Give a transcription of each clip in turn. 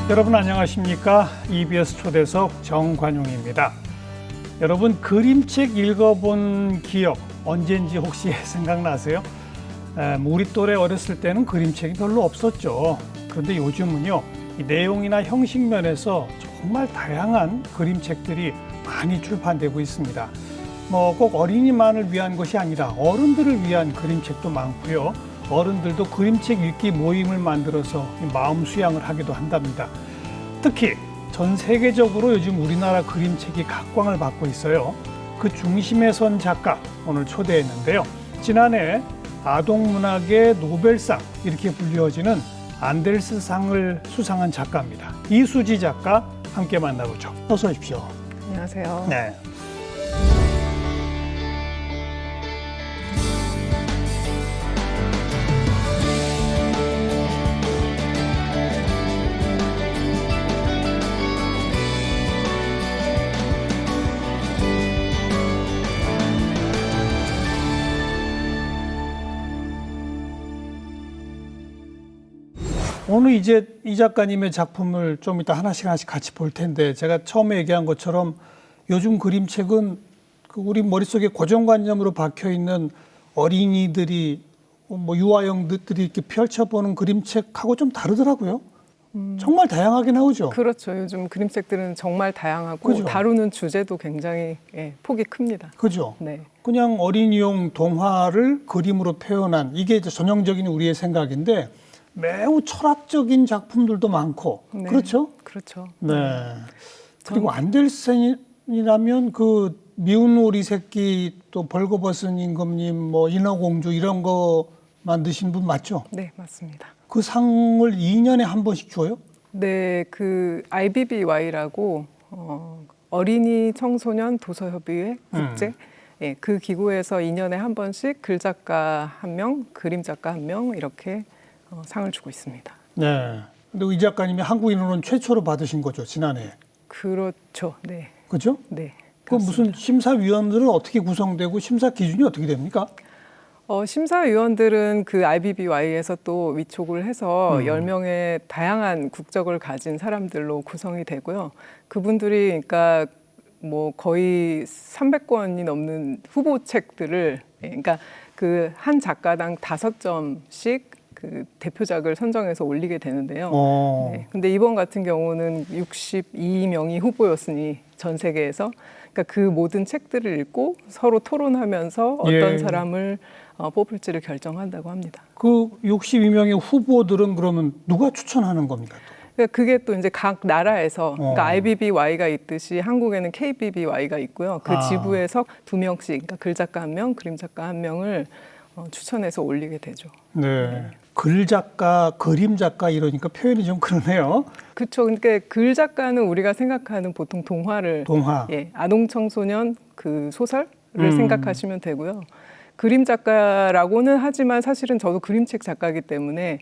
여러분 안녕하십니까? EBS 초대석 정관용입니다. 여러분 그림책 읽어본 기억 언젠지 혹시 생각나세요? 우리 또래 어렸을 때는 그림책이 별로 없었죠. 그런데 요즘은요, 이 내용이나 형식 면에서 정말 다양한 그림책들이 많이 출판되고 있습니다. 꼭 어린이만을 위한 것이 아니라 어른들을 위한 그림책도 많고요. 어른들도 그림책 읽기 모임을 만들어서 마음 수양을 하기도 한답니다. 특히 전 세계적으로 요즘 우리나라 그림책이 각광을 받고 있어요. 그 중심에 선 작가 오늘 초대했는데요. 지난해 아동문학의 노벨상 이렇게 불리워지는 안데르센상을 수상한 작가입니다. 이수지 작가 함께 만나보죠. 어서 오십시오. 안녕하세요. 네. 오늘 이제 이 작가님의 작품을 좀 이따 하나씩 같이 볼 텐데, 제가 처음에 얘기한 것처럼 요즘 그림책은 우리 머릿속에 고정관념으로 박혀 있는 어린이들이 유아용들이 이렇게 펼쳐보는 그림책하고 좀 다르더라고요. 정말 다양하게 나오죠. 그렇죠. 요즘 그림책들은 정말 다양하고 그죠? 다루는 주제도 굉장히 폭이 큽니다. 그죠? 네. 그냥 어린이용 동화를 그림으로 표현한, 이게 이제 전형적인 우리의 생각인데 매우 철학적인 작품들도 많고. 네. 그렇죠? 그렇죠. 네. 그리고 안데르센이라면 그 미운 오리 새끼, 또 벌거벗은 임금님, 인어공주 이런 거 만드신 분 맞죠? 네, 맞습니다. 그 상을 2년에 한 번씩 줘요? 네, 그 IBBY라고 어린이 청소년 도서협의회 국제 그 기구에서 2년에 한 번씩 글작가 한 명, 그림 작가 한 명 이렇게 상을 주고 있습니다. 네. 근데 이 작가님이 한국인으로는 최초로 받으신 거죠, 지난해. 그렇죠. 네. 그죠? 네. 그 무슨 심사위원들은 어떻게 구성되고 심사 기준이 어떻게 됩니까? 심사위원들은 그 IBBY에서 또 위촉을 해서 10명의 다양한 국적을 가진 사람들로 구성이 되고요. 그분들이 그러니까 거의 300권이 넘는 후보책들을, 그러니까 그 한 작가당 5점씩 그 대표작을 선정해서 올리게 되는데요. 네. 근데 이번 같은 경우는 62명이 후보였으니 전 세계에서, 그러니까 그 모든 책들을 읽고 서로 토론하면서 어떤 사람을 뽑을지를 결정한다고 합니다. 그 62명의 후보들은 그러면 누가 추천하는 겁니까? 그러니까 그게 또 이제 각 나라에서, 그러니까 IBBY가 있듯이 한국에는 KBBY가 있고요. 그 지부에서 2명씩, 그러니까 글작가 1명, 그림 작가 1명을 추천해서 올리게 되죠. 네. 글 작가, 그림 작가 이러니까 표현이 좀 그러네요. 그렇죠. 그러니까 글 작가는 우리가 생각하는 보통 동화, 아동 청소년 그 소설을 생각하시면 되고요. 그림 작가라고는 하지만 사실은 저도 그림책 작가이기 때문에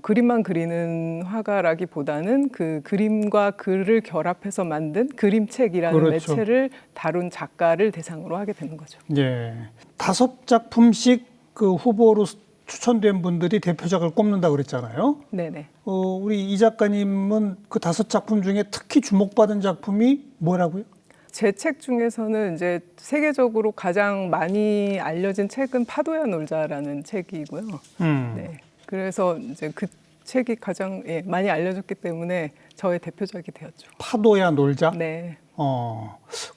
그림만 그리는 화가라기보다는 그 그림과 글을 결합해서 만든 그림책이라는 그렇죠. 매체를 다룬 작가를 대상으로 하게 되는 거죠. 예. 5작품씩 그 후보로 추천된 분들이 대표작을 꼽는다고 그랬잖아요. 네네. 우리 이 작가님은 그 5작품 중에 특히 주목받은 작품이 뭐라고요? 제 책 중에서는 이제 세계적으로 가장 많이 알려진 책은 파도야 놀자라는 책이고요. 네. 그래서 이제 그 책이 가장 많이 알려졌기 때문에 저의 대표작이 되었죠. 파도야 놀자? 네.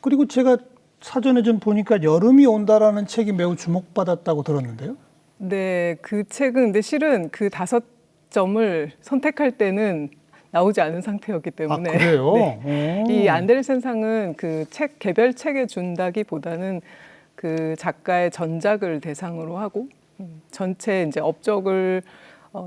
그리고 제가 사전에 좀 보니까 여름이 온다라는 책이 매우 주목받았다고 들었는데요. 네, 그 책은 근데 실은 그 5점을 선택할 때는 나오지 않은 상태였기 때문에. 아, 그래요? 네. 이 안데르센상은 그 책 개별 책에 준다기보다는 그 작가의 전작을 대상으로 하고 전체 이제 업적을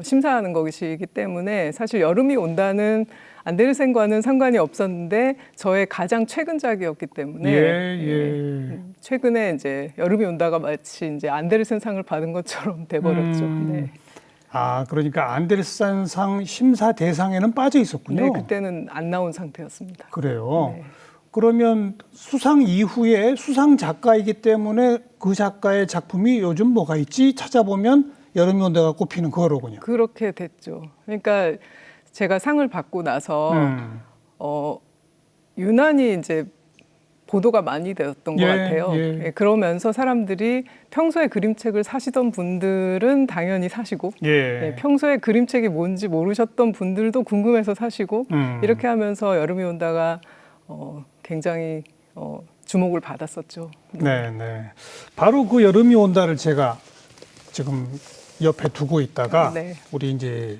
심사하는 것이기 때문에 사실 여름이 온다는 안데르센과는 상관이 없었는데 저의 가장 최근작이었기 때문에 최근에 이제 여름이 온다가 마치 이제 안데르센상을 받은 것처럼 돼버렸죠. 네. 그러니까 안데르센상 심사 대상에는 빠져 있었군요. 네, 그때는 안 나온 상태였습니다. 그래요. 네. 그러면 수상 이후에 수상 작가이기 때문에 그 작가의 작품이 요즘 뭐가 있지 찾아보면 여름이 온다가 꼽히는 거로군요. 그렇게 됐죠. 그러니까 제가 상을 받고 나서 유난히 이제 보도가 많이 되었던 것 같아요. 예, 그러면서 사람들이 평소에 그림책을 사시던 분들은 당연히 사시고 예, 평소에 그림책이 뭔지 모르셨던 분들도 궁금해서 사시고 이렇게 하면서 여름이 온다가 굉장히 주목을 받았었죠. 네, 네. 바로 그 여름이 온다를 제가 지금 옆에 두고 있다가 네. 우리 이제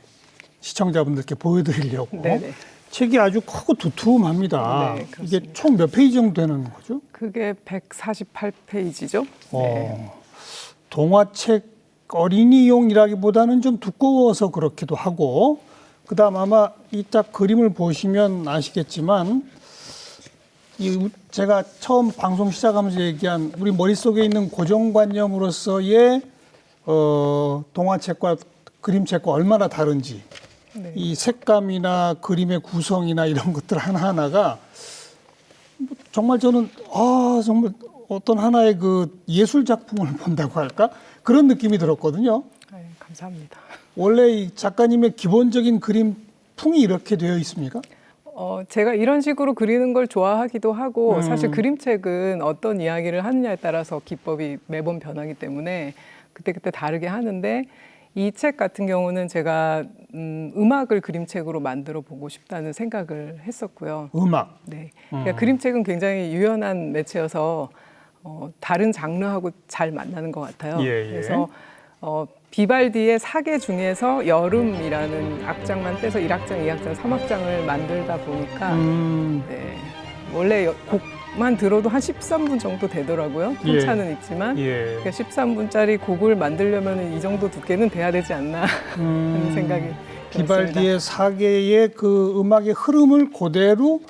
시청자분들께 보여드리려고 네네. 책이 아주 크고 두툼합니다. 네, 이게 총 몇 페이지 정도 되는 거죠? 그게 148페이지죠. 네. 동화책 어린이용이라기보다는 좀 두꺼워서 그렇기도 하고, 그다음 아마 이 딱 그림을 보시면 아시겠지만 제가 처음 방송 시작하면서 얘기한 우리 머릿속에 있는 고정관념으로서의 동화책과 그림책과 얼마나 다른지, 네. 이 색감이나 그림의 구성이나 이런 것들 하나하나가 정말 저는 정말 어떤 하나의 그 예술 작품을 본다고 할까? 그런 느낌이 들었거든요. 네, 감사합니다. 원래 이 작가님의 기본적인 그림 풍이 이렇게 되어 있습니까? 제가 이런 식으로 그리는 걸 좋아하기도 하고 사실 그림책은 어떤 이야기를 하느냐에 따라서 기법이 매번 변하기 때문에 그때그때 다르게 하는데 이 책 같은 경우는 제가 음악을 그림책으로 만들어 보고 싶다는 생각을 했었고요. 음악. 네, 그러니까 그림책은 굉장히 유연한 매체여서 다른 장르하고 잘 만나는 것 같아요. 그래서 비발디의 사계 중에서 여름이라는 악장만 떼서 1악장, 2악장, 3악장을 만들다 보니까 네, 원래 곡만 들어도 한 13분 정도 되더라고요. 편차는 있지만 그러니까 13분짜리 곡을 만들려면 이 정도 두께는 돼야 되지 않나 하는 생각이 비발디의 사계의 그 음악의 흐름을 그대로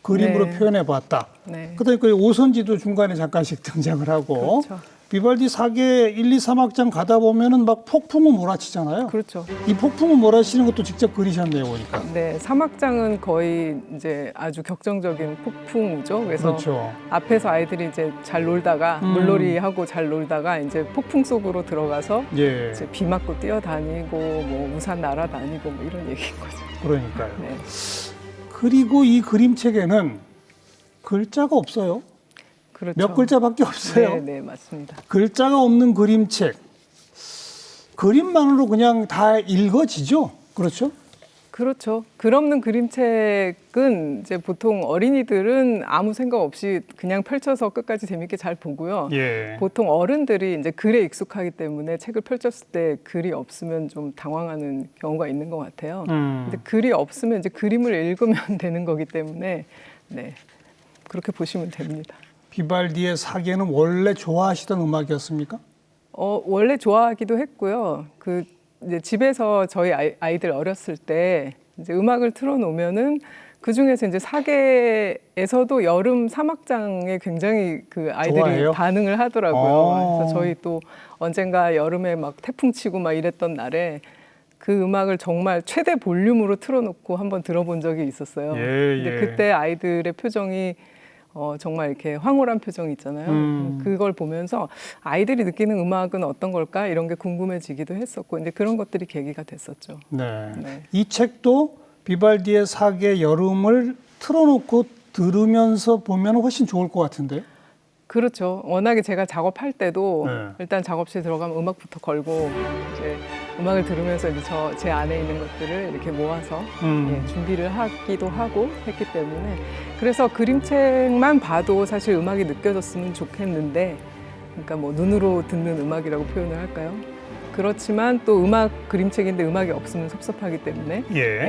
그림으로 네. 표현해 봤다. 네. 그다음에 그 오선지도 중간에 잠깐씩 등장을 하고 그렇죠. 비발디 사계 1, 2, 3악장 가다 보면은 막 폭풍우 몰아치잖아요. 그렇죠. 이 폭풍우 몰아치는 것도 직접 그리셨네요, 보니까. 네, 3악장은 거의 이제 아주 격정적인 폭풍우죠. 그래서 그렇죠. 앞에서 아이들이 이제 잘 놀다가 물놀이하고 잘 놀다가 이제 폭풍 속으로 들어가서 이제 비 맞고 뛰어다니고 뭐 우산 날아다니고 뭐 이런 얘기인 거죠. 그러니까요. 네. 그리고 이 그림책에는 글자가 없어요. 그렇죠. 몇 글자밖에 없어요. 네, 네, 맞습니다. 글자가 없는 그림책. 그림만으로 그냥 다 읽어지죠? 그렇죠? 그렇죠. 글 없는 그림책은 이제 보통 어린이들은 아무 생각 없이 그냥 펼쳐서 끝까지 재밌게 잘 보고요. 보통 어른들이 이제 글에 익숙하기 때문에 책을 펼쳤을 때 글이 없으면 좀 당황하는 경우가 있는 것 같아요. 근데 글이 없으면 이제 그림을 읽으면 되는 거기 때문에 네, 그렇게 보시면 됩니다. 비발디의 사계는 원래 좋아하시던 음악이었습니까? 원래 좋아하기도 했고요. 그 이제 집에서 저희 아이들 어렸을 때 이제 음악을 틀어놓으면은 그 중에서 이제 사계에서도 여름 3악장에 굉장히 그 아이들이 좋아해요? 반응을 하더라고요. 그래서 저희 또 언젠가 여름에 막 태풍 치고 막 이랬던 날에 그 음악을 정말 최대 볼륨으로 틀어놓고 한번 들어본 적이 있었어요. 근데 그때 아이들의 표정이 정말 이렇게 황홀한 표정이 있잖아요. 그걸 보면서 아이들이 느끼는 음악은 어떤 걸까 이런 게 궁금해지기도 했었고, 이제 그런 것들이 계기가 됐었죠. 네. 네. 이 책도 비발디의 사계 여름을 틀어놓고 들으면서 보면 훨씬 좋을 것 같은데. 그렇죠. 워낙에 제가 작업할 때도 일단 작업실 들어가면 음악부터 걸고 이제 음악을 들으면서 이제 제 안에 있는 것들을 이렇게 모아서 준비를 하기도 하고 했기 때문에 그래서 그림책만 봐도 사실 음악이 느껴졌으면 좋겠는데 그러니까 뭐 눈으로 듣는 음악이라고 표현을 할까요? 그렇지만 또 그림책인데 음악이 없으면 섭섭하기 때문에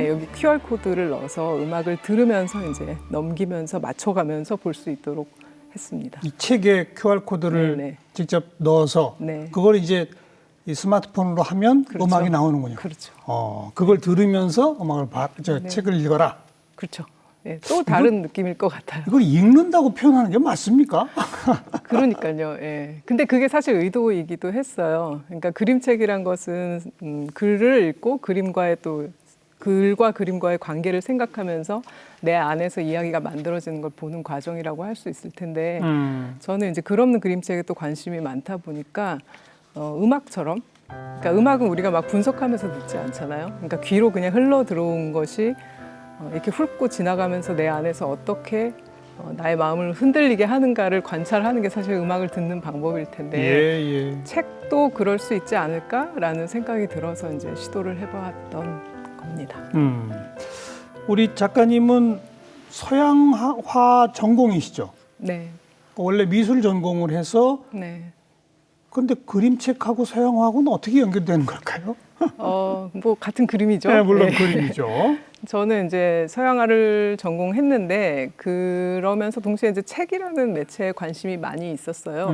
여기 QR코드를 넣어서 음악을 들으면서 이제 넘기면서 맞춰가면서 볼 수 있도록 했습니다. 이 책에 QR코드를 직접 넣어서 그걸 이제 이 스마트폰으로 하면 음악이 나오는군요. 그렇죠. 그걸 들으면서 책을 읽어라. 그렇죠. 네, 또 다른 느낌일 것 같아요. 이걸 읽는다고 표현하는 게 맞습니까? 그러니까요. 예. 근데 그게 사실 의도이기도 했어요. 그러니까 그림책이란 것은 글을 읽고 글과 그림과의 관계를 생각하면서 내 안에서 이야기가 만들어지는 걸 보는 과정이라고 할 수 있을 텐데 저는 이제 글 없는 그림책에 또 관심이 많다 보니까 음악처럼 그러니까 음악은 우리가 막 분석하면서 듣지 않잖아요. 그러니까 귀로 그냥 흘러 들어온 것이 이렇게 훑고 지나가면서 내 안에서 어떻게 나의 마음을 흔들리게 하는가를 관찰하는 게 사실 음악을 듣는 방법일 텐데 예. 책도 그럴 수 있지 않을까라는 생각이 들어서 이제 시도를 해봤던 겁니다. 우리 작가님은 서양화 전공이시죠? 네, 원래 미술 전공을 해서 네. 근데 그림책하고 서양화하고는 어떻게 연결되는 걸까요? 뭐 같은 그림이죠. 네, 물론 네. 그림이죠. 저는 이제 서양화를 전공했는데 그러면서 동시에 이제 책이라는 매체에 관심이 많이 있었어요.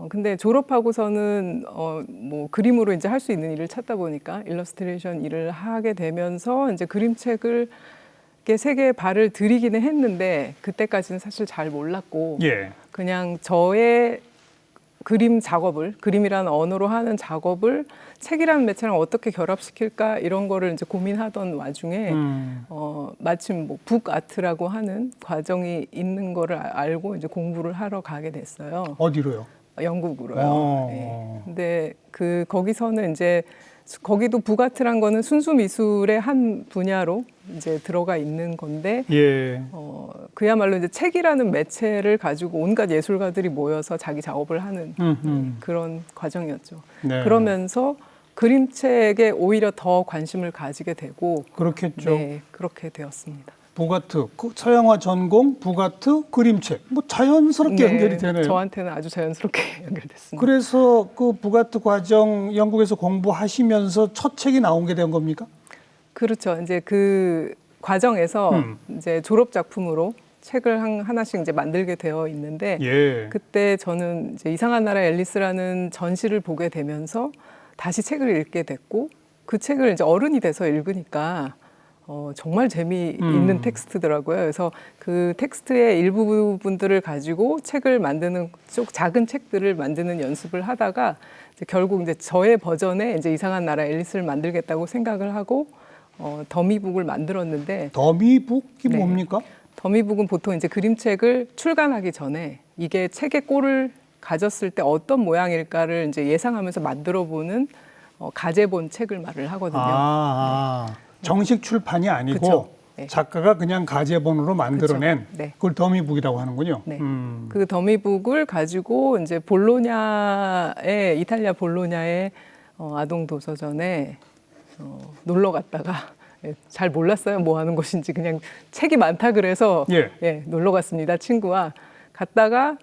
근데 졸업하고서는 뭐 그림으로 이제 할 수 있는 일을 찾다 보니까 일러스트레이션 일을 하게 되면서 이제 그림책을 이렇게 세계에 발을 들이기는 했는데 그때까지는 사실 잘 몰랐고 예. 그냥 저의 그림 작업을 그림이라는 언어로 하는 작업을 책이라는 매체랑 어떻게 결합시킬까 이런 거를 이제 고민하던 와중에 마침 뭐 북아트라고 하는 과정이 있는 거를 알고 이제 공부를 하러 가게 됐어요. 어디로요? 영국으로요. 네. 근데 거기서는 이제 거기도 북아트란 거는 순수 미술의 한 분야로 이제 들어가 있는 건데 예. 그야말로 이제 책이라는 매체를 가지고 온갖 예술가들이 모여서 자기 작업을 하는 그런 과정이었죠. 네. 그러면서 그림책에 오히려 더 관심을 가지게 되고 그렇겠죠. 네, 그렇게 되었습니다. 북아트, 서양화 전공, 북아트, 그림책. 뭐 자연스럽게 네, 연결이 되네요. 저한테는 아주 자연스럽게 연결됐습니다. 그래서 그 북아트 과정 영국에서 공부하시면서 첫 책이 나온 게 된 겁니까? 그렇죠. 이제 그 과정에서 이제 졸업 작품으로 책을 하나씩 이제 만들게 되어 있는데 예. 그때 저는 이제 이상한 나라 앨리스라는 전시를 보게 되면서 다시 책을 읽게 됐고 그 책을 이제 어른이 돼서 읽으니까 정말 재미있는 텍스트더라고요. 그래서 그 텍스트의 일부분들을 가지고 책을 만드는 작은 책들을 만드는 연습을 하다가 이제 결국 이제 저의 버전의 이제 이상한 나라 앨리스를 만들겠다고 생각을 하고 더미북을 만들었는데 더미북이 네. 뭡니까? 더미북은 보통 이제 그림책을 출간하기 전에 이게 책의 꼴을 가졌을 때 어떤 모양일까를 이제 예상하면서 만들어보는 가제본 책을 말을 하거든요. 정식 출판이 아니고 그쵸. 네. 작가가 그냥 가제본으로 만들어낸 그쵸. 네. 그걸 더미북이라고 하는군요. 네. 그 더미북을 가지고 이제 이탈리아 볼로냐의 아동 도서전에 놀러 갔다가 잘 몰랐어요. 뭐 하는 곳인지 그냥 책이 많다 그래서 예. 놀러 갔습니다. 친구와 갔다가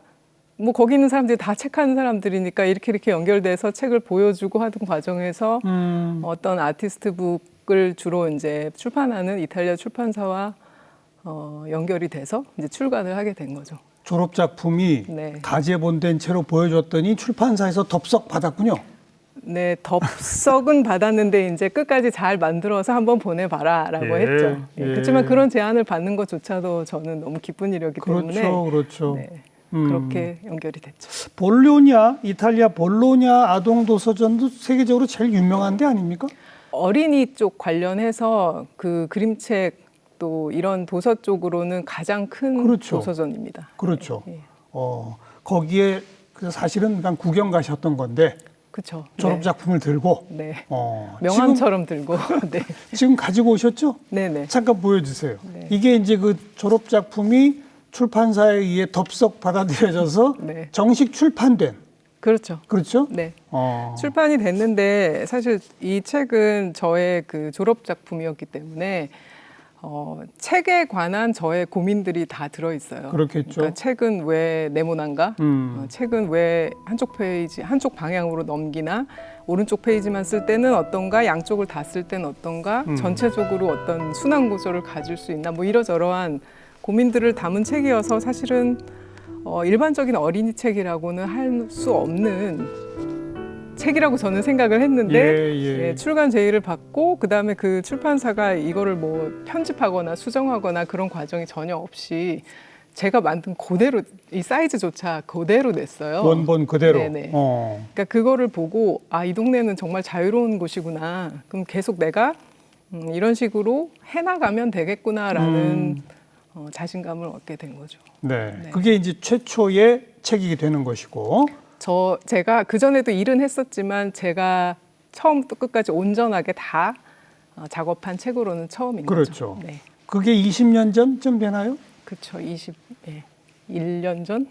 뭐 거기 있는 사람들이 다 책하는 사람들이니까 이렇게 연결돼서 책을 보여주고 하던 과정에서 어떤 아티스트북을 주로 이제 출판하는 이탈리아 출판사와 연결이 돼서 이제 출간을 하게 된 거죠. 졸업 작품이 네. 가제본된 채로 보여줬더니 출판사에서 덥석 받았군요. 네, 덥석은 받았는데 이제 끝까지 잘 만들어서 한번 보내봐라라고 했죠. 그렇지만 그런 제안을 받는 것조차도 저는 너무 기쁜 일이었기 때문에 그렇죠. 네, 그렇게 연결이 됐죠. 이탈리아 볼로냐 아동 도서전도 세계적으로 제일 유명한 데 아닙니까? 어린이 쪽 관련해서 그 그림책 또 이런 도서 쪽으로는 가장 큰 도서전입니다. 그렇죠. 네. 거기에 사실은 그냥 구경 가셨던 건데 그렇죠. 졸업 작품을 들고 명함처럼 들고 지금 가지고 오셨죠? 네네. 잠깐 보여주세요. 네. 이게 이제 그 졸업 작품이 출판사에 의해 덥석 받아들여져서 네. 정식 출판된. 그렇죠. 그렇죠? 네. 출판이 됐는데 사실 이 책은 저의 그 졸업 작품이었기 때문에 책에 관한 저의 고민들이 다 들어있어요. 그렇겠죠. 그러니까 책은 왜 네모난가? 책은 왜 한쪽 방향으로 넘기나? 오른쪽 페이지만 쓸 때는 어떤가? 양쪽을 다 쓸 때는 어떤가? 전체적으로 어떤 순환 구조를 가질 수 있나? 뭐 이러저러한 고민들을 담은 책이어서 사실은 일반적인 어린이 책이라고는 할 수 없는 책이라고 저는 생각을 했는데 출간 제의를 받고 그다음에 그 출판사가 이거를 뭐 편집하거나 수정하거나 그런 과정이 전혀 없이 제가 만든 그대로 이 사이즈조차 그대로 냈어요. 원본 그대로. 네네. 그러니까 그거를 보고 이 동네는 정말 자유로운 곳이구나. 그럼 계속 내가 이런 식으로 해나가면 되겠구나라는 자신감을 얻게 된 거죠. 네. 그게 이제 최초의 책이 되는 것이고 제가 그전에도 일은 했었지만 제가 처음부터 끝까지 온전하게 다 작업한 책으로는 처음인 그렇죠. 거죠. 네. 그게 20년 전쯤 되나요? 그렇죠. 1년 전?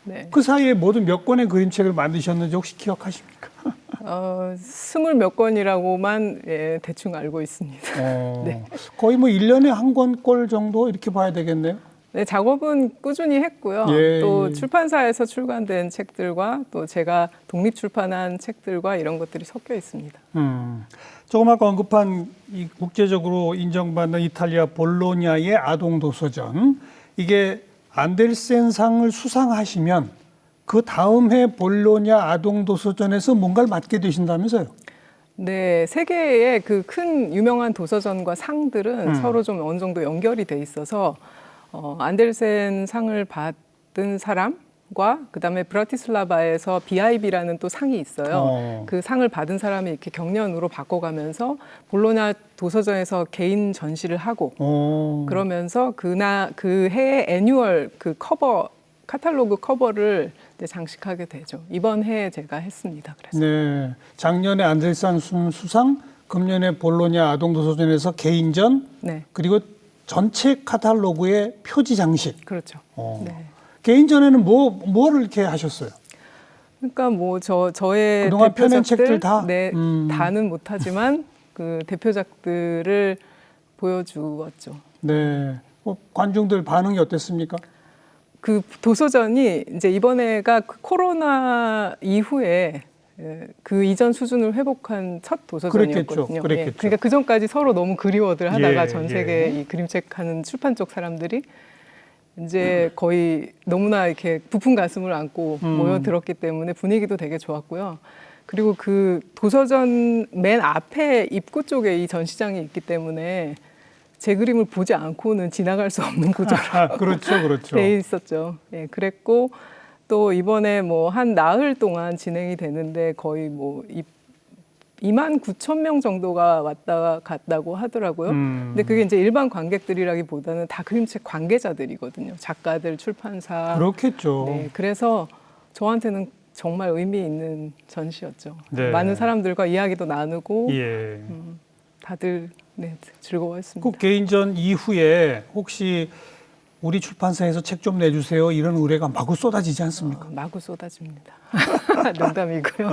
네. 그 사이에 모두 몇 권의 그림책을 만드셨는지 혹시 기억하십니까? 20 몇 권이라고만 대충 알고 있습니다. 네. 거의 뭐 1년에 한 권꼴 정도 이렇게 봐야 되겠네요. 네, 작업은 꾸준히 했고요. 예, 또 예. 출판사에서 출간된 책들과 또 제가 독립 출판한 책들과 이런 것들이 섞여 있습니다. 조금 아까 언급한 이 국제적으로 인정받는 이탈리아 볼로냐의 아동 도서전, 이게 안델센상을 수상하시면 그 다음 해 볼로냐 아동 도서전에서 뭔가를 맡게 되신다면서요? 네, 세계의 그 큰 유명한 도서전과 상들은 서로 좀 어느 정도 연결이 돼 있어서 안델센 상을 받은 사람과 그다음에 브라티슬라바에서 BIB라는 또 상이 있어요. 그 상을 받은 사람이 이렇게 경연으로 바꿔가면서 볼로냐 도서전에서 개인 전시를 하고 그러면서 그 해의 애뉴얼 그 커버 카탈로그 커버를 이제 장식하게 되죠. 이번 해에 제가 했습니다. 그래서. 네, 작년에 안델센 수상, 금년에 볼로냐 아동 도서전에서 개인전, 네. 그리고 전체 카탈로그의 표지 장식. 그렇죠. 네. 개인전에는 뭐를 이렇게 하셨어요? 그러니까 뭐 저의 그동안 펴낸 대표작들 책들 다? 네, 다는 못하지만 그 대표작들을 보여주었죠. 네, 관중들 반응이 어땠습니까? 그 도서전이 이제 이번에가 그 코로나 이후에 그 이전 수준을 회복한 첫 도서전이었거든요. 그랬겠죠. 예, 그러니까 그 전까지 서로 너무 그리워들 하다가 예, 전 세계 이 그림책 하는 출판 쪽 사람들이 이제 거의 너무나 이렇게 부푼 가슴을 안고 모여들었기 때문에 분위기도 되게 좋았고요. 그리고 그 도서전 맨 앞에 입구 쪽에 이 전시장이 있기 때문에 제 그림을 보지 않고는 지나갈 수 없는 구조로 그렇죠. 돼 있었죠. 예, 그랬고 또 이번에 뭐 한 나흘 동안 진행이 되는데 거의 뭐 2만 9천 명 정도가 왔다 갔다고 하더라고요. 근데 그게 이제 일반 관객들이라기보다는 다 그림책 관계자들이거든요. 작가들, 출판사. 그렇겠죠. 네, 그래서 저한테는 정말 의미 있는 전시였죠. 네. 많은 사람들과 이야기도 나누고 예. 다들 즐거워했습니다. 그 개인전 이후에 혹시 우리 출판사에서 책 좀 내주세요 이런 의뢰가 마구 쏟아지지 않습니까? 마구 쏟아집니다. 농담이고요.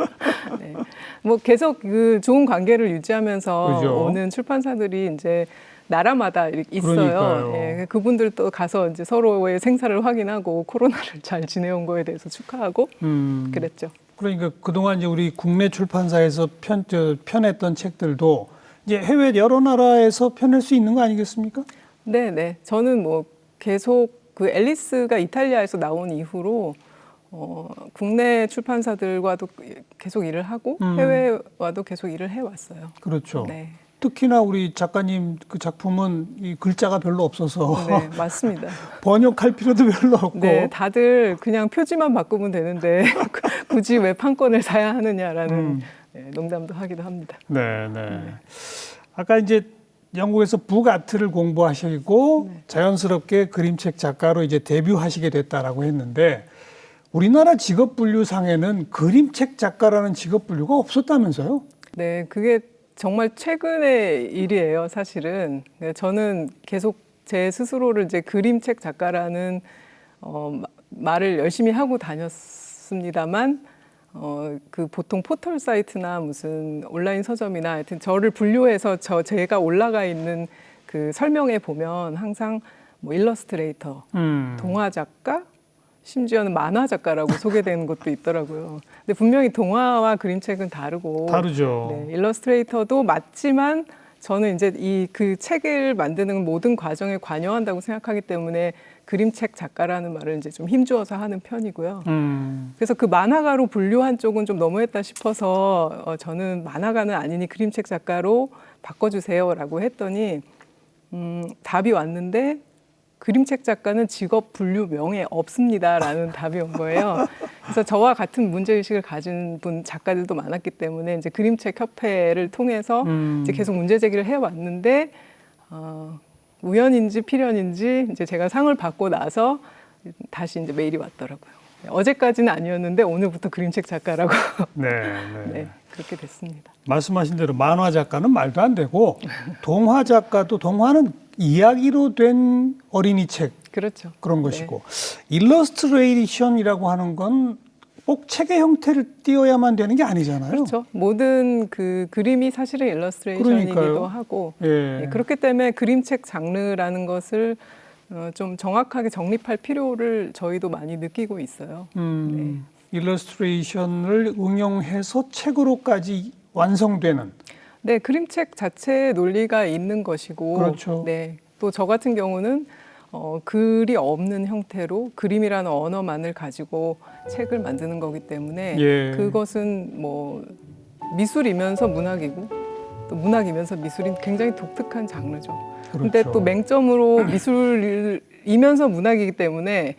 네. 뭐 계속 그 좋은 관계를 유지하면서 그죠? 오는 출판사들이 이제 나라마다 있어요. 그러니까요. 예, 그분들도 가서 이제 서로의 생사를 확인하고 코로나를 잘 지내온 거에 대해서 축하하고 그랬죠. 그러니까 그동안 이제 우리 국내 출판사에서 펴냈던 책들도 이제 해외 여러 나라에서 펴낼 수 있는 거 아니겠습니까? 네. 저는 뭐 계속 그 앨리스가 이탈리아에서 나온 이후로 국내 출판사들과도 계속 일을 하고 해외와도 계속 일을 해왔어요. 그렇죠. 네. 특히나 우리 작가님 그 작품은 이 글자가 별로 없어서 네, 맞습니다. 번역할 필요도 별로 없고. 네, 다들 그냥 표지만 바꾸면 되는데 굳이 왜 판권을 사야 하느냐라는 농담도 하기도 합니다. 네. 아까 이제 영국에서 북아트를 공부하시고 자연스럽게 그림책 작가로 이제 데뷔하시게 됐다라고 했는데 우리나라 직업 분류상에는 그림책 작가라는 직업 분류가 없었다면서요? 네, 그게 정말 최근의 일이에요, 사실은. 저는 계속 제 스스로를 이제 그림책 작가라는 말을 열심히 하고 다녔습니다만 그 보통 포털 사이트나 무슨 온라인 서점이나 하여튼 저를 분류해서 제가 올라가 있는 그 설명에 보면 항상 뭐 일러스트레이터, 동화 작가, 심지어는 만화 작가라고 소개되는 것도 있더라고요. 근데 분명히 동화와 그림책은 다르죠. 네, 일러스트레이터도 맞지만 저는 이제 그 책을 만드는 모든 과정에 관여한다고 생각하기 때문에 그림책 작가라는 말을 이제 좀 힘주어서 하는 편이고요. 그래서 그 만화가로 분류한 쪽은 좀 너무했다 싶어서 저는 만화가는 아니니 그림책 작가로 바꿔주세요라고 했더니 답이 왔는데 그림책 작가는 직업 분류명에 없습니다라는 답이 온 거예요. 그래서 저와 같은 문제의식을 가진 작가들도 많았기 때문에 이제 그림책 협회를 통해서 이제 계속 문제 제기를 해왔는데 우연인지 필연인지 이제 제가 상을 받고 나서 다시 이제 메일이 왔더라고요. 어제까지는 아니었는데 오늘부터 그림책 작가라고 네, 네, 그렇게 됐습니다. 말씀하신 대로 만화 작가는 말도 안 되고 동화 작가도 동화는 이야기로 된 어린이 책 그렇죠. 그런 것이고 일러스트레이션이라고 하는 건 꼭 책의 형태를 띄어야만 되는 게 아니잖아요. 그렇죠. 모든 그 그림이 사실은 일러스트레이션이기도 그러니까요. 하고 예. 네, 그렇기 때문에 그림책 장르라는 것을 좀 정확하게 정립할 필요를 저희도 많이 느끼고 있어요. 일러스트레이션을 응용해서 책으로까지 완성되는. 네, 그림책 자체에 논리가 있는 것이고, 그렇죠. 네, 또 저 같은 경우는 글이 없는 형태로 그림이라는 언어만을 가지고 책을 만드는 거기 때문에 예. 그것은 뭐 미술이면서 문학이고 또 문학이면서 미술인 굉장히 독특한 장르죠. 근데 그렇죠. 또 맹점으로 미술이면서 문학이기 때문에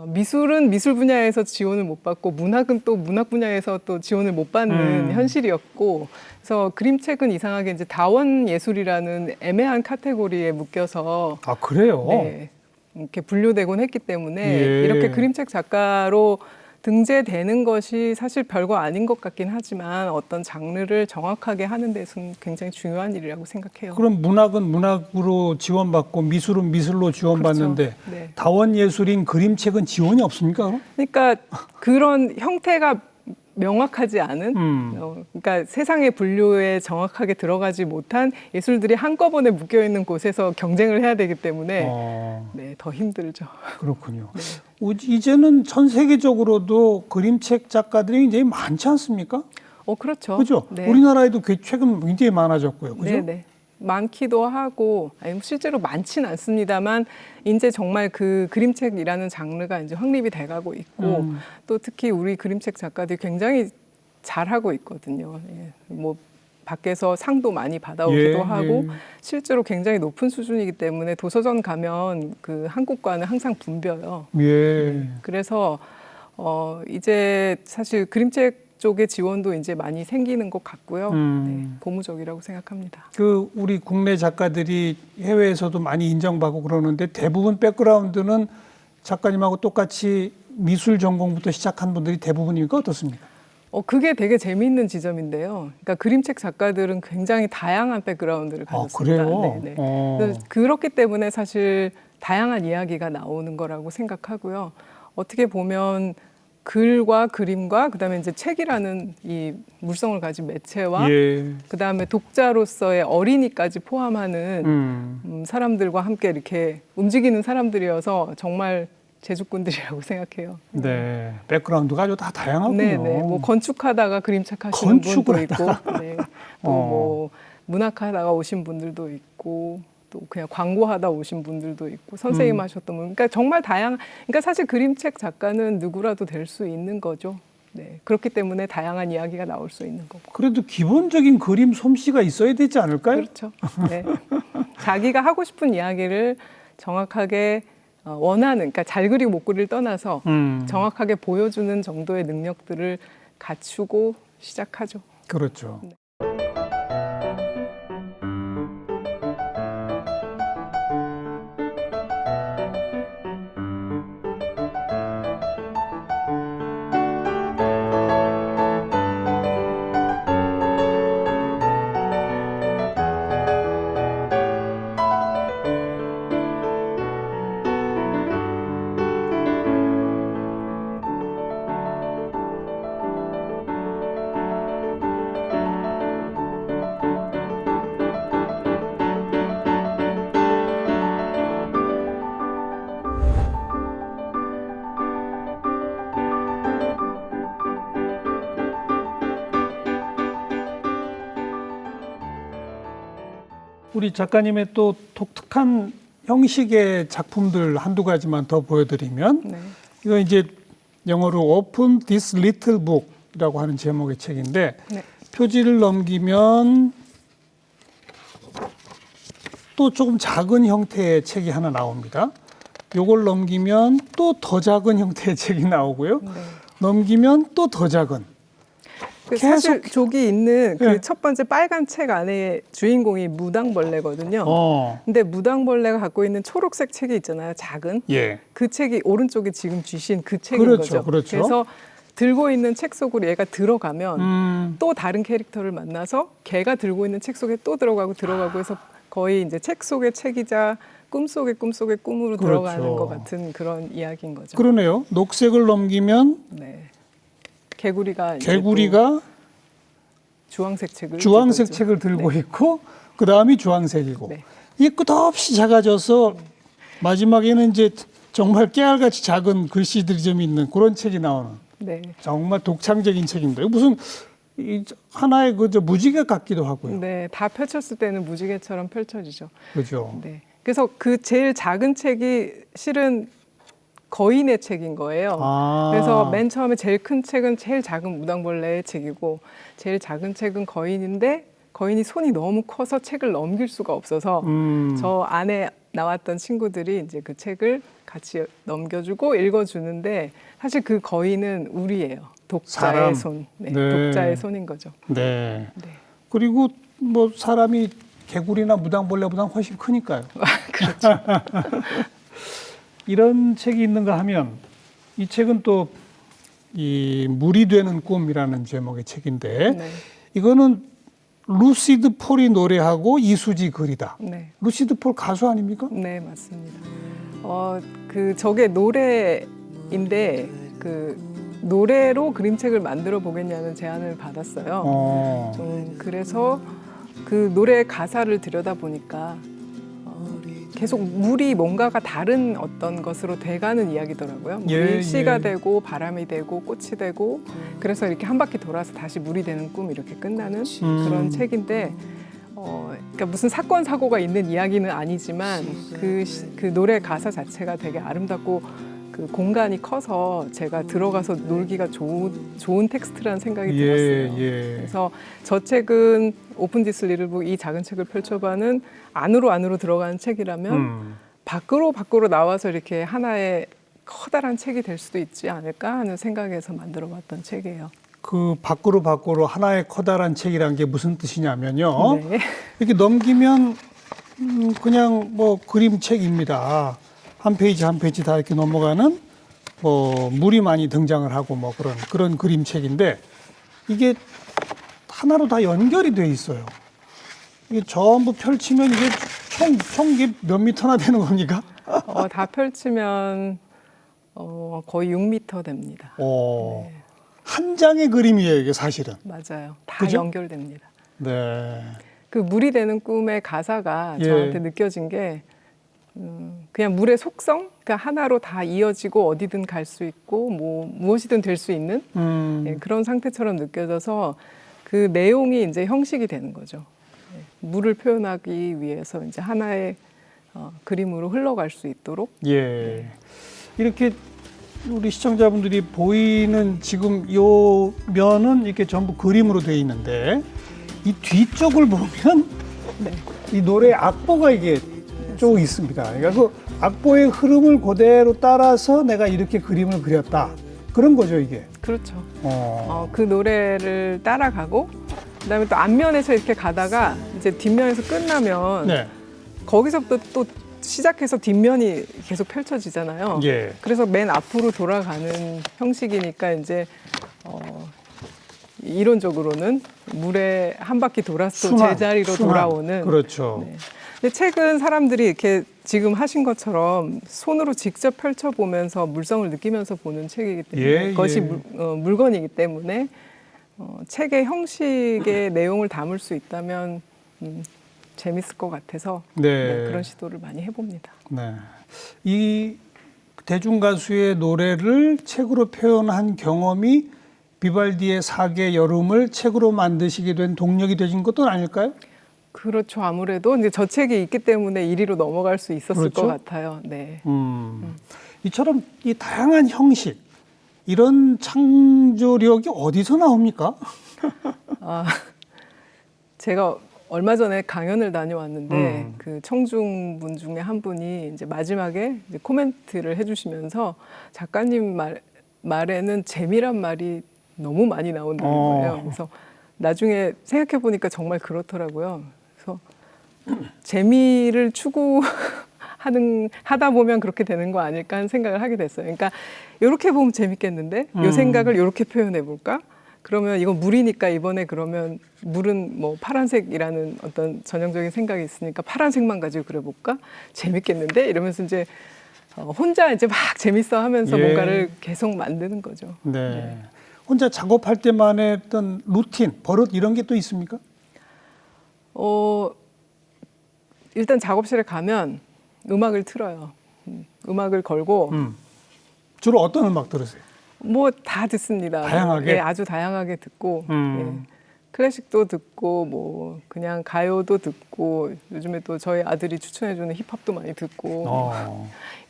미술은 미술 분야에서 지원을 못 받고 문학은 또 문학 분야에서 또 지원을 못 받는 현실이었고, 그래서 그림책은 이상하게 이제 다원 예술이라는 애매한 카테고리에 묶여서 아, 그래요? 네, 이렇게 분류되곤 했기 때문에 예. 이렇게 그림책 작가로 등재되는 것이 사실 별거 아닌 것 같긴 하지만 어떤 장르를 정확하게 하는 데서는 굉장히 중요한 일이라고 생각해요. 그럼 문학은 문학으로 지원받고 미술은 미술로 지원받는데 그렇죠. 네. 다원 예술인 그림책은 지원이 없습니까? 그럼? 그러니까 그런 형태가 명확하지 않은, 그러니까 세상의 분류에 정확하게 들어가지 못한 예술들이 한꺼번에 묶여 있는 곳에서 경쟁을 해야 되기 때문에 네, 더 힘들죠. 그렇군요. 네. 이제는 전 세계적으로도 그림책 작가들이 굉장히 많지 않습니까? 그렇죠. 그죠? 네. 우리나라에도 최근 굉장히 많아졌고요. 그죠? 네, 네. 많기도 하고, 아니, 실제로 많지는 않습니다만, 이제 정말 그 그림책이라는 장르가 이제 확립이 돼가고 있고, 또 특히 우리 그림책 작가들이 굉장히 잘하고 있거든요. 예. 뭐 밖에서 상도 많이 받아오기도 예, 하고, 예. 실제로 굉장히 높은 수준이기 때문에 도서전 가면 그 한국과는 항상 분벼요. 예. 그래서 이제 사실 그림책 쪽의 지원도 이제 많이 생기는 것 같고요. 네, 고무적이라고 생각합니다. 그 우리 국내 작가들이 해외에서도 많이 인정받고 그러는데 대부분 백그라운드는 작가님하고 똑같이 미술 전공부터 시작한 분들이 대부분이니까 어떻습니까? 그게 되게 재미있는 지점인데요. 그러니까 그림책 작가들은 굉장히 다양한 백그라운드를 가졌습니다. 그래요? 네, 네. 그래서 그렇기 때문에 사실 다양한 이야기가 나오는 거라고 생각하고요. 어떻게 보면 글과 그림과 그다음에 이제 책이라는 이 물성을 가진 매체와 예. 그다음에 독자로서의 어린이까지 포함하는 사람들과 함께 이렇게 움직이는 사람들이어서 정말 제주꾼들이라고 생각해요. 네. 백그라운드가 아주 다 다양하군요. 네, 네. 뭐 건축하다가 그림책 하시는 분도 있고, 네. 또 뭐 문학하다가 오신 분들도 있고, 또 그냥 광고하다 오신 분들도 있고, 선생님 하셨던 분. 그러니까 정말 그러니까 사실 그림책 작가는 누구라도 될 수 있는 거죠. 네. 그렇기 때문에 다양한 이야기가 나올 수 있는 거고. 그래도 기본적인 그림 솜씨가 있어야 되지 않을까요? 그렇죠. 네. 자기가 하고 싶은 이야기를 정확하게 원하는, 그러니까 잘 그리고 못 그리를 떠나서 정확하게 보여주는 정도의 능력들을 갖추고 시작하죠. 그렇죠. 네. 우리 작가님의 또 독특한 형식의 작품들 한두 가지만 더 보여드리면 네. 이거 이제 영어로 Open This Little Book이라고 하는 제목의 책인데 네. 표지를 넘기면 또 조금 작은 형태의 책이 하나 나옵니다. 요걸 넘기면 또 더 작은 형태의 책이 나오고요. 네. 넘기면 또 더 작은. 사실 계속 족이 있는 예. 그 첫 번째 빨간 책 안에 주인공이 무당벌레거든요. 근데 무당벌레가 갖고 있는 초록색 책이 있잖아요. 작은. 예. 그 책이 오른쪽에 지금 쥐신 그 책인 그렇죠, 거죠. 그렇죠. 그래서 들고 있는 책 속으로 얘가 들어가면 음. 또 다른 캐릭터를 만나서 걔가 들고 있는 책 속에 또 들어가고 해서 거의 이제 책 속의 책이자 꿈 속의 꿈으로 그렇죠. 들어가는 것 같은 그런 이야기인 거죠. 그러네요. 녹색을 넘기면 네. 개구리가 이제 또 개구리가 주황색 책을 주황색 들고 있죠. 책을 들고 네. 있고 그 다음이 주황색이고 네. 이게 끝없이 작아져서 마지막에는 이제 정말 깨알같이 작은 글씨들이 좀 있는 그런 책이 나오는 네. 정말 독창적인 책입니다. 이거 무슨 이 하나의 그저 무지개 같기도 하고요. 네, 다 펼쳤을 때는 무지개처럼 펼쳐지죠. 그죠? 네. 그래서 그 제일 작은 책이 실은 거인의 책인 거예요. 아. 그래서 맨 처음에 제일 큰 책은 제일 작은 무당벌레의 책이고 제일 작은 책은 거인인데 거인이 손이 너무 커서 책을 넘길 수가 없어서 저 안에 나왔던 친구들이 이제 그 책을 같이 넘겨주고 읽어주는데 사실 그 거인은 우리예요. 독자의 사람. 손. 네, 네. 독자의 손인 거죠. 네. 네. 그리고 뭐 사람이 개구리나 무당벌레보다 훨씬 크니까요. 그렇죠. 이런 책이 있는가 하면 이 책은 또 이 물이 되는 꿈이라는 제목의 책인데 네. 이거는 루시드 폴이 노래하고 이수지 글이다. 네. 루시드 폴 가수 아닙니까? 네, 맞습니다. 그 저게 노래인데 그 노래로 그림책을 만들어 보겠냐는 제안을 받았어요. 좀 그래서 그 노래 가사를 들여다 보니까 계속 물이 뭔가가 다른 어떤 것으로 돼가는 이야기더라고요. 물이 예, 씨가 예. 되고 바람이 되고 꽃이 되고 그래서 이렇게 한 바퀴 돌아서 다시 물이 되는 꿈 이렇게 끝나는 그런 책인데 그러니까 무슨 사건 사고가 있는 이야기는 아니지만 그 노래 가사 자체가 되게 아름답고 그 공간이 커서 제가 들어가서 놀기가 좋은 텍스트라는 생각이 들었어요. 예. 그래서 저 책은 오픈 디스 리틀 북 이 작은 책을 펼쳐봐는 안으로 들어가는 책이라면 밖으로 나와서 이렇게 하나의 커다란 책이 될 수도 있지 않을까 하는 생각에서 만들어봤던 책이에요. 그 밖으로 하나의 커다란 책이란 게 무슨 뜻이냐면요. 네. 이렇게 넘기면 그냥 뭐 그림책입니다. 한 페이지 한 페이지 다 이렇게 넘어가는 뭐 물이 많이 등장을 하고 뭐 그런 그림책인데 이게 하나로 다 연결이 돼 있어요. 이게 전부 펼치면 이게 총 이게 몇 미터나 되는 겁니까? 다 펼치면 거의 6m 됩니다. 네. 한 장의 그림이에요, 이게 사실은. 맞아요. 다 그죠? 연결됩니다. 네. 그 물이 되는 꿈의 가사가 예. 저한테 느껴진 게 그냥 물의 속성, 그러니까 하나로 다 이어지고 어디든 갈 수 있고 뭐 무엇이든 될 수 있는 예, 그런 상태처럼 느껴져서 그 내용이 이제 형식이 되는 거죠. 예, 물을 표현하기 위해서 이제 하나의 그림으로 흘러갈 수 있도록. 예. 이렇게 우리 시청자분들이 보이는 지금 요 면은 이렇게 전부 그림으로 되어 있는데 이 뒤쪽을 보면 네. 이 노래 악보가 이게 쭉 있습니다. 그러니까 그 악보의 흐름을 그대로 따라서 내가 이렇게 그림을 그렸다. 그런 거죠, 이게. 그렇죠. 어. 그 노래를 따라가고 그다음에 또 앞면에서 이렇게 가다가 이제 뒷면에서 끝나면 네. 거기서부터 또 시작해서 뒷면이 계속 펼쳐지잖아요. 예. 그래서 맨 앞으로 돌아가는 형식이니까 이제 이론적으로는 물에 한 바퀴 돌아서 또 제자리로 돌아오는. 그렇죠. 네. 근데 책은 사람들이 이렇게 지금 하신 것처럼 손으로 직접 펼쳐보면서 물성을 느끼면서 보는 책이기 때문에 예, 그것이 예. 물건이기 때문에 책의 형식의 내용을 담을 수 있다면 재밌을 것 같아서 네. 그런 시도를 많이 해봅니다. 네. 이 대중 가수의 노래를 책으로 표현한 경험이 비발디의 사계 여름을 책으로 만드시게 된 동력이 되신 것도 아닐까요? 그렇죠. 아무래도 이제 저 책이 있기 때문에 1위로 넘어갈 수 있었을 그렇죠? 것 같아요. 네. 이처럼 이 다양한 형식, 이런 창조력이 어디서 나옵니까? 제가 얼마 전에 강연을 다녀왔는데 그 청중분 중에 한 분이 이제 마지막에 이제 코멘트를 해주시면서 작가님 말에는 재미란 말이 너무 많이 나온다는 거예요. 그래서 나중에 생각해 보니까 정말 그렇더라고요. 그래서 재미를 하다 보면 그렇게 되는 거 아닐까 하는 생각을 하게 됐어요. 그러니까 이렇게 보면 재밌겠는데 이 생각을 이렇게 표현해 볼까? 그러면 이건 물이니까 이번에 그러면 물은 뭐 파란색이라는 어떤 전형적인 생각이 있으니까 파란색만 가지고 그려볼까? 재밌겠는데? 이러면서 이제 혼자 이제 막 재밌어 하면서 예. 뭔가를 계속 만드는 거죠. 네. 네. 혼자 작업할 때만의 어떤 루틴, 버릇 이런 게 또 있습니까? 일단 작업실에 가면 음악을 틀어요. 음악을 걸고 주로 어떤 음악 들으세요? 뭐 다 듣습니다. 다양하게? 예, 아주 다양하게 듣고 예. 클래식도 듣고 뭐 그냥 가요도 듣고 요즘에 또 저희 아들이 추천해주는 힙합도 많이 듣고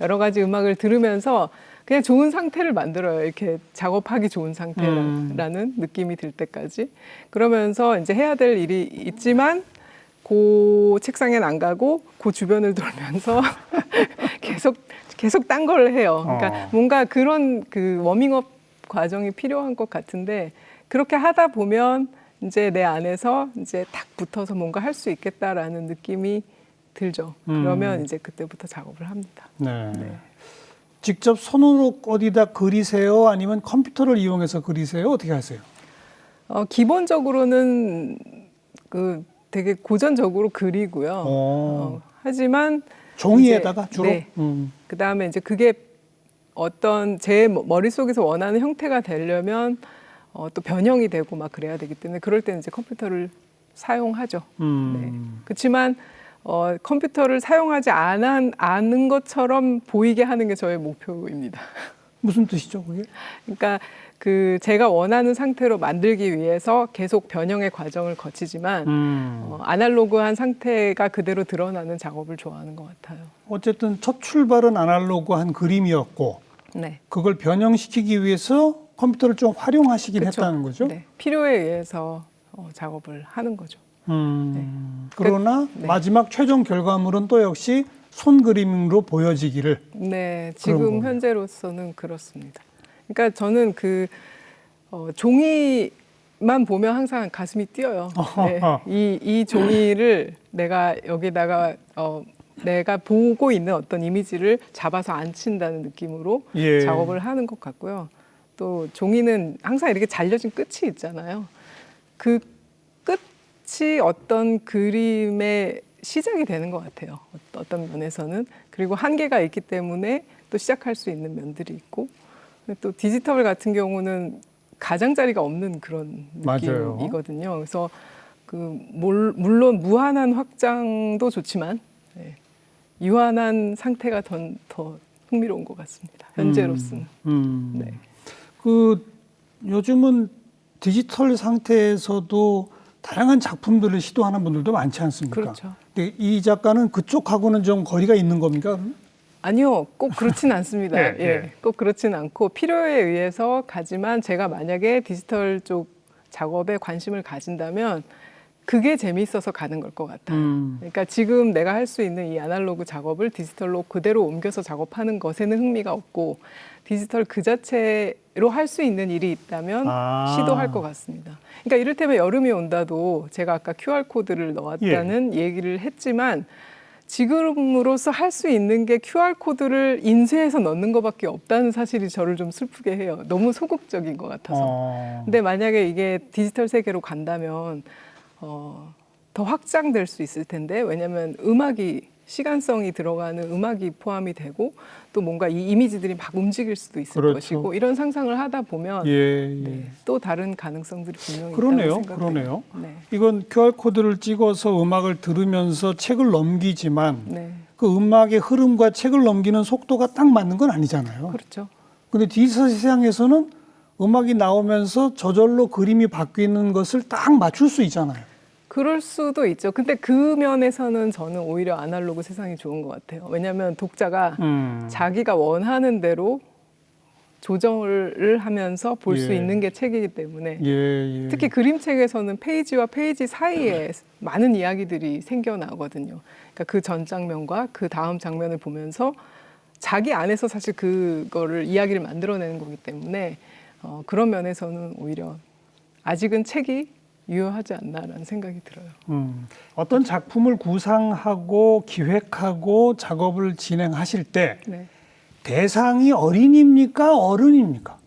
여러 가지 음악을 들으면서 그냥 좋은 상태를 만들어요. 이렇게 작업하기 좋은 상태라는 느낌이 들 때까지. 그러면서 이제 해야 될 일이 있지만 그 책상엔 안 가고 그 주변을 돌면서 계속 딴 걸 해요. 그러니까 뭔가 그런 그 워밍업 과정이 필요한 것 같은데 그렇게 하다 보면 이제 내 안에서 이제 탁 붙어서 뭔가 할 수 있겠다라는 느낌이 들죠. 그러면 이제 그때부터 작업을 합니다. 네. 네. 직접 손으로 어디다 그리세요? 아니면 컴퓨터를 이용해서 그리세요? 어떻게 하세요? 기본적으로는 그 되게 고전적으로 그리고요. 하지만 종이에다가 이제, 주로? 네. 그다음에 이제 그게 어떤 제 머릿속에서 원하는 형태가 되려면 또 변형이 되고 막 그래야 되기 때문에 그럴 때는 이제 컴퓨터를 사용하죠. 네. 그렇지만 컴퓨터를 사용하지 않은 것처럼 보이게 하는 게 저의 목표입니다. 무슨 뜻이죠, 그게? 그러니까 그 제가 원하는 상태로 만들기 위해서 계속 변형의 과정을 거치지만 아날로그한 상태가 그대로 드러나는 작업을 좋아하는 것 같아요. 어쨌든 첫 출발은 아날로그한 그림이었고 네. 그걸 변형시키기 위해서 컴퓨터를 좀 활용하시긴 그쵸? 했다는 거죠? 네. 필요에 의해서 작업을 하는 거죠. 그러나 네. 마지막 최종 결과물은 또 역시 손그림으로 보여지기를. 네, 그런 지금 거군요. 현재로서는 그렇습니다. 그러니까 저는 그 종이만 보면 항상 가슴이 뛰어요. 네, 이 종이를 내가 여기다가 내가 보고 있는 어떤 이미지를 잡아서 앉힌다는 느낌으로 예. 작업을 하는 것 같고요. 또 종이는 항상 이렇게 잘려진 끝이 있잖아요. 그 끝이 어떤 그림의 시작이 되는 것 같아요. 어떤 면에서는. 그리고 한계가 있기 때문에 또 시작할 수 있는 면들이 있고 또 디지털 같은 경우는 가장자리가 없는 그런 맞아요. 느낌이거든요. 그래서 그 물론 무한한 확장도 좋지만 네, 유한한 상태가 더 흥미로운 것 같습니다. 현재로서는. 네. 그 요즘은 디지털 상태에서도 다양한 작품들을 시도하는 분들도 많지 않습니까? 그렇죠. 근데 이 작가는 그쪽하고는 좀 거리가 있는 겁니까? 아니요, 꼭 그렇진 않습니다. 네, 예, 네. 꼭 그렇진 않고 필요에 의해서 가지만 제가 만약에 디지털 쪽 작업에 관심을 가진다면 그게 재미있어서 가는 걸 것 같아요. 그러니까 지금 내가 할 수 있는 이 아날로그 작업을 디지털로 그대로 옮겨서 작업하는 것에는 흥미가 없고 디지털 그 자체로 할 수 있는 일이 있다면 시도할 것 같습니다. 그러니까 이를테면 여름이 온다도 제가 아까 QR코드를 넣었다는 얘기를 했지만 지금으로서 할 수 있는 게 QR코드를 인쇄해서 넣는 것밖에 없다는 사실이 저를 좀 슬프게 해요. 너무 소극적인 것 같아서. 근데 만약에 이게 디지털 세계로 간다면 더 확장될 수 있을 텐데 왜냐하면 음악이 시간성이 들어가는 음악이 포함이 되고 또 뭔가 이 이미지들이 막 움직일 수도 있을 그렇죠. 것이고 이런 상상을 하다 보면 네, 또 다른 가능성들이 분명히 있다고 생각해요. 그러네요. 네. 이건 QR코드를 찍어서 음악을 들으면서 책을 넘기지만 네. 그 음악의 흐름과 책을 넘기는 속도가 딱 맞는 건 아니잖아요. 그렇죠. 근데 디지털 세상에서는 음악이 나오면서 저절로 그림이 바뀌는 것을 딱 맞출 수 있잖아요. 그럴 수도 있죠. 근데 그 면에서는 저는 오히려 아날로그 세상이 좋은 것 같아요. 왜냐하면 독자가 자기가 원하는 대로 조정을 하면서 볼 수 있는 게 책이기 때문에 특히 그림책에서는 페이지와 페이지 사이에 많은 이야기들이 생겨나거든요. 그러니까 그 전 장면과 그 다음 장면을 보면서 자기 안에서 사실 그거를 이야기를 만들어내는 거기 때문에 그런 면에서는 오히려 아직은 책이 유효하지 않나라는 생각이 들어요. 어떤 작품을 구상하고 기획하고 작업을 진행하실 때 네. 대상이 어린이입니까? 어른입니까?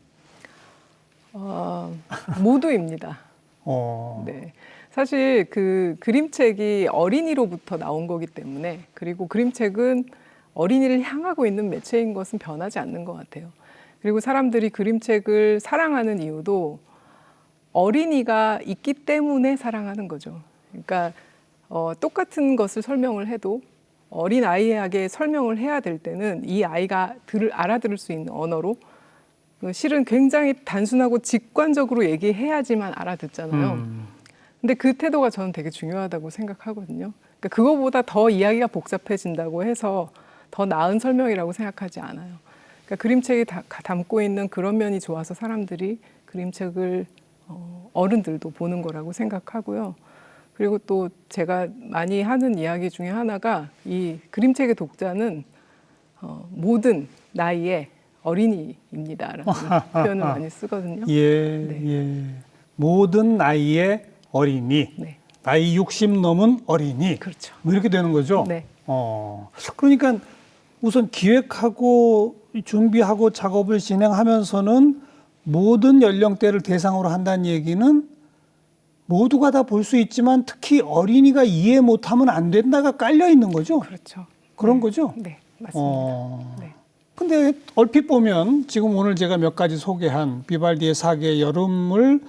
모두입니다. 어, 네. 사실 그 그림책이 어린이로부터 나온 거기 때문에, 그리고 그림책은 어린이를 향하고 있는 매체인 것은 변하지 않는 것 같아요. 그리고 사람들이 그림책을 사랑하는 이유도 어린이가 있기 때문에 사랑하는 거죠. 그러니까 똑같은 것을 설명을 해도 어린 아이에게 설명을 해야 될 때는 이 아이가 알아들을 수 있는 언어로, 실은 굉장히 단순하고 직관적으로 얘기해야지만 알아듣잖아요. 근데 그 태도가 저는 되게 중요하다고 생각하거든요. 그러니까 그거보다 더 이야기가 복잡해진다고 해서 더 나은 설명이라고 생각하지 않아요. 그러니까 그림책이 담고 있는 그런 면이 좋아서 사람들이 그림책을 어른들도 보는 거라고 생각하고요. 그리고 또 제가 많이 하는 이야기 중에 하나가 이 그림책의 독자는 모든 나이의 어린이입니다라는 표현을 많이 쓰거든요. 예, 네. 예. 모든 나이의 어린이, 네, 나이 60 넘은 어린이, 그렇죠. 뭐 이렇게 되는 거죠. 네. 그러니까 우선 기획하고 준비하고 작업을 진행하면서는 모든 연령대를 대상으로 한다는 얘기는 모두가 다 볼 수 있지만 특히 어린이가 이해 못하면 안 된다가 깔려 있는 거죠. 그렇죠. 그런 네. 거죠. 네, 맞습니다. 네. 근데 얼핏 보면 지금 오늘 제가 몇 가지 소개한 비발디의 사계의 여름을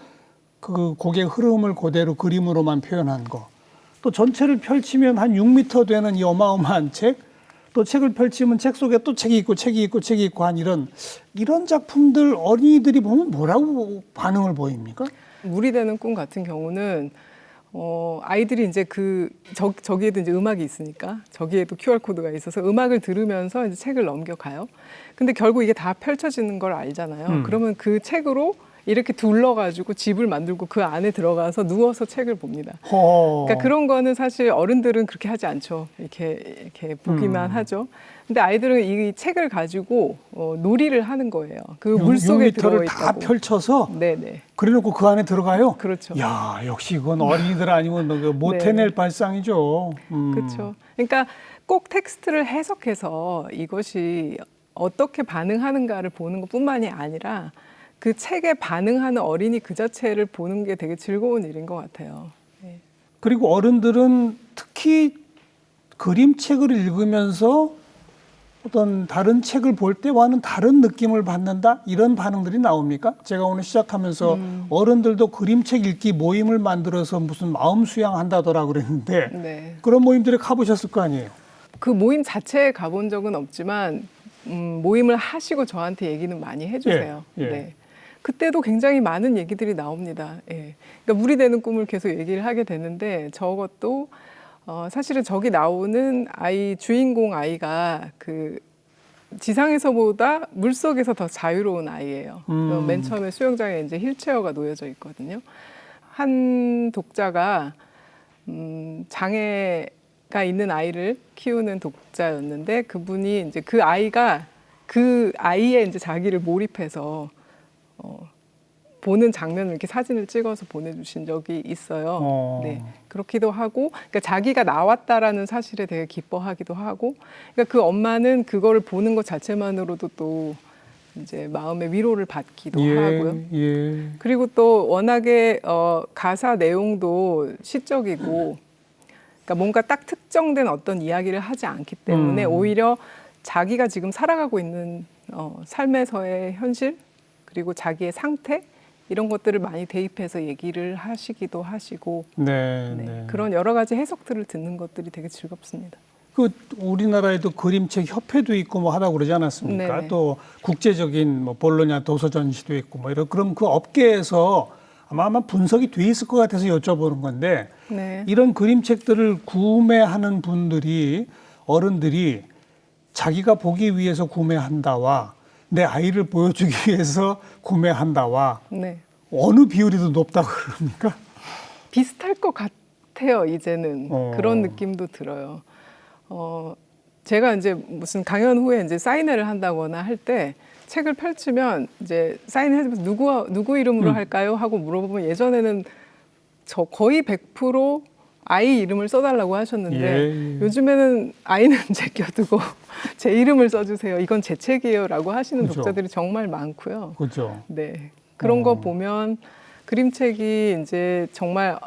그 곡의 흐름을 그대로 그림으로만 표현한 거, 또 전체를 펼치면 한 6m 되는 이 어마어마한 책, 또 책을 펼치면 책 속에 또 책이 있고 책이 있고 책이 있고 한 이런 작품들 어린이들이 보면 뭐라고 반응을 보입니까? 물이 되는 꿈 같은 경우는 아이들이 이제 저기에도 이제 음악이 있으니까 저기에도 QR 코드가 있어서 음악을 들으면서 이제 책을 넘겨가요. 근데 결국 이게 다 펼쳐지는 걸 알잖아요. 그러면 그 책으로 이렇게 둘러가지고 집을 만들고 그 안에 들어가서 누워서 책을 봅니다. 그러니까 그런 거는 사실 어른들은 그렇게 하지 않죠. 이렇게 보기만 하죠. 근데 아이들은 이 책을 가지고 놀이를 하는 거예요. 그 물속에 6m를 들어있다고. 다 펼쳐서 네네. 그래놓고 그 안에 들어가요? 그렇죠. 야, 역시 이건 어린이들 아니면 못 네. 해낼 발상이죠. 그렇죠. 그러니까 꼭 텍스트를 해석해서 이것이 어떻게 반응하는가를 보는 것뿐만이 아니라 그 책에 반응하는 어린이 그 자체를 보는 게 되게 즐거운 일인 것 같아요. 네. 그리고 어른들은 특히 그림책을 읽으면서 어떤 다른 책을 볼 때와는 다른 느낌을 받는다? 이런 반응들이 나옵니까? 제가 오늘 시작하면서 어른들도 그림책 읽기 모임을 만들어서 무슨 마음 수양한다더라 그랬는데 네. 그런 모임들에 가보셨을 거 아니에요? 그 모임 자체에 가본 적은 없지만 모임을 하시고 저한테 얘기는 많이 해주세요. 예, 예. 네. 그때도 굉장히 많은 얘기들이 나옵니다. 예. 그러니까 물이 되는 꿈을 계속 얘기를 하게 되는데 저것도 사실은 저기 나오는 주인공 아이가 그 지상에서보다 물속에서 더 자유로운 아이예요. 맨 처음에 수영장에 이제 휠체어가 놓여져 있거든요. 한 독자가 장애가 있는 아이를 키우는 독자였는데 그분이 이제 그 아이의 이제 자기를 몰입해서 보는 장면을 이렇게 사진을 찍어서 보내주신 적이 있어요. 네, 그렇기도 하고, 그러니까 자기가 나왔다라는 사실에 되게 기뻐하기도 하고, 그러니까 그 엄마는 그거를 보는 것 자체만으로도 또 이제 마음의 위로를 받기도 하고요. 예. 그리고 또 워낙에 가사 내용도 시적이고, 그러니까 뭔가 딱 특정된 어떤 이야기를 하지 않기 때문에 오히려 자기가 지금 살아가고 있는 삶에서의 현실 그리고 자기의 상태 이런 것들을 많이 대입해서 얘기를 하시기도 하시고 네. 그런 여러 가지 해석들을 듣는 것들이 되게 즐겁습니다. 그 우리나라에도 그림책 협회도 있고 뭐 하다고 그러지 않았습니까? 네네. 또 국제적인 뭐 볼로냐 도서 전시도 있고 뭐 이런 그럼 그 업계에서 아마 분석이 돼 있을 것 같아서 여쭤보는 건데 네. 이런 그림책들을 구매하는 분들이 어른들이 자기가 보기 위해서 구매한다와 내 아이를 보여주기 위해서 구매한다와 네. 어느 비율이 더 높다고 그럽니까? 비슷할 것 같아요. 이제는 그런 느낌도 들어요. 제가 이제 무슨 강연 후에 이제 사인회를 한다거나 할 때 책을 펼치면 이제 사인해주면서 누구 이름으로 할까요? 하고 물어보면 예전에는 저 거의 100% 아이 이름을 써달라고 하셨는데 요즘에는 아이는 제껴두고 제 이름을 써주세요. 이건 제 책이에요라고 하시는 그렇죠. 독자들이 정말 많고요. 그렇죠. 네, 그런 거 보면 그림책이 이제 정말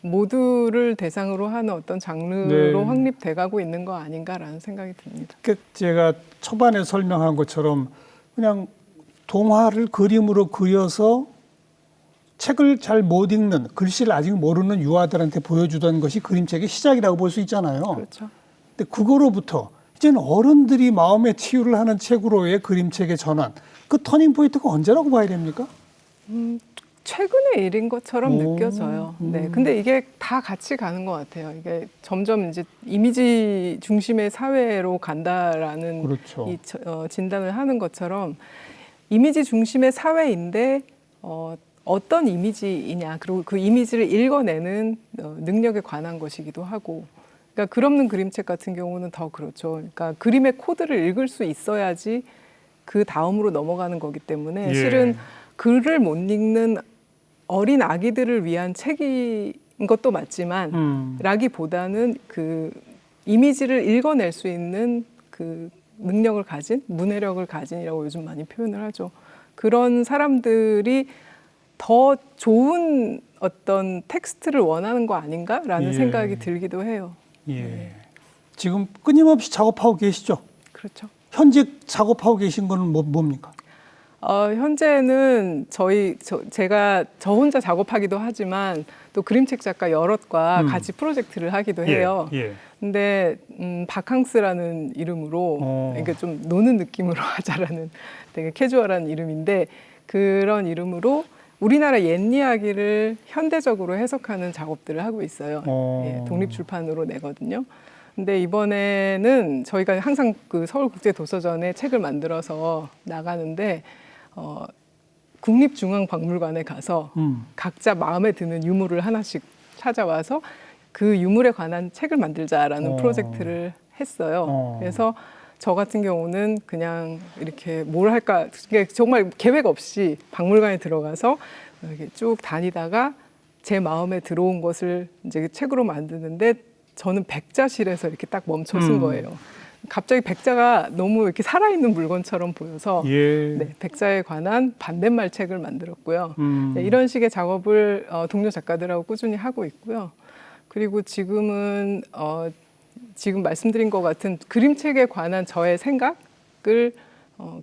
모두를 대상으로 하는 어떤 장르로 네. 확립돼가고 있는 거 아닌가라는 생각이 듭니다. 그 제가 초반에 설명한 것처럼 그냥 동화를 그림으로 그려서 책을 잘 못 읽는, 글씨를 아직 모르는 유아들한테 보여주던 것이 그림책의 시작이라고 볼 수 있잖아요. 그렇죠. 근데 그거로부터 이제는 어른들이 마음의 치유를 하는 책으로의 그림책의 전환, 그 터닝 포인트가 언제라고 봐야 됩니까? 최근의 일인 것처럼 오, 느껴져요. 네, 근데 이게 다 같이 가는 것 같아요. 이게 점점 이제 이미지 중심의 사회로 간다라는 그렇죠. 진단을 하는 것처럼 이미지 중심의 사회인데 어떤 이미지이냐, 그리고 그 이미지를 읽어내는 능력에 관한 것이기도 하고, 그러니까 글 없는 그림책 같은 경우는 더 그렇죠. 그러니까 그림의 코드를 읽을 수 있어야지 그 다음으로 넘어가는 거기 때문에 예. 실은 글을 못 읽는 어린 아기들을 위한 책인 것도 맞지만 라기보다는 그 이미지를 읽어낼 수 있는 그 능력을 가진, 문해력을 가진이라고 요즘 많이 표현을 하죠. 그런 사람들이 더 좋은 어떤 텍스트를 원하는 거 아닌가라는 예. 생각이 들기도 해요. 예. 지금 끊임없이 작업하고 계시죠? 그렇죠. 현재 작업하고 계신 거는 뭡니까? 현재는 제가 저 혼자 작업하기도 하지만 또 그림책 작가 여럿과 같이 프로젝트를 하기도 해요. 예. 근데 바캉스라는 이름으로 이게 좀 노는 느낌으로 하자라는 되게 캐주얼한 이름인데 그런 이름으로 우리나라 옛 이야기를 현대적으로 해석하는 작업들을 하고 있어요. 예, 독립출판으로 내거든요. 근데 이번에는 저희가 항상 그 서울국제도서전에 책을 만들어서 나가는데 국립중앙박물관에 가서 각자 마음에 드는 유물을 하나씩 찾아와서 그 유물에 관한 책을 만들자라는 프로젝트를 했어요. 그래서 저 같은 경우는 그냥 이렇게 뭘 할까 정말 계획 없이 박물관에 들어가서 이렇게 쭉 다니다가 제 마음에 들어온 것을 이제 책으로 만드는데 저는 백자실에서 이렇게 딱 멈춰선 거예요. 갑자기 백자가 너무 이렇게 살아있는 물건처럼 보여서 네, 백자에 관한 반대말 책을 만들었고요. 네, 이런 식의 작업을 동료 작가들하고 꾸준히 하고 있고요. 그리고 지금은 지금 말씀드린 것 같은 그림책에 관한 저의 생각을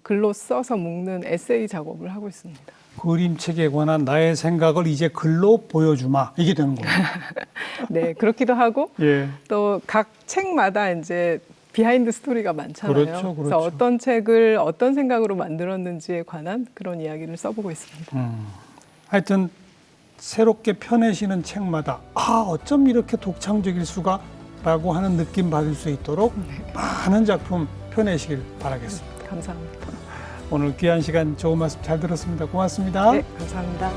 글로 써서 묶는 에세이 작업을 하고 있습니다. 그림책에 관한 나의 생각을 이제 글로 보여주마, 이게 되는 거예요. 네, 그렇기도 하고 또 각 책마다 이제 비하인드 스토리가 많잖아요. 그렇죠. 그래서 어떤 책을 어떤 생각으로 만들었는지에 관한 그런 이야기를 써보고 있습니다. 하여튼 새롭게 펴내시는 책마다 어쩜 이렇게 독창적일 수가 라고 하는 느낌 받을 수 있도록 많은 작품 펴내시길 바라겠습니다. 감사합니다. 오늘 귀한 시간 좋은 말씀 잘 들었습니다. 고맙습니다. 네, 감사합니다.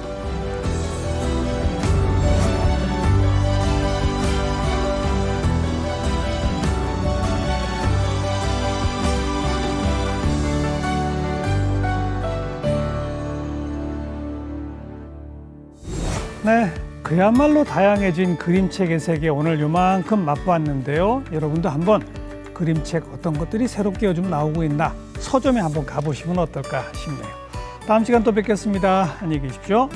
네, 그야말로 다양해진 그림책의 세계 오늘 요만큼 맛보았는데요. 여러분도 한번 그림책 어떤 것들이 새롭게 요즘 나오고 있나 서점에 한번 가보시면 어떨까 싶네요. 다음 시간 또 뵙겠습니다. 안녕히 계십시오.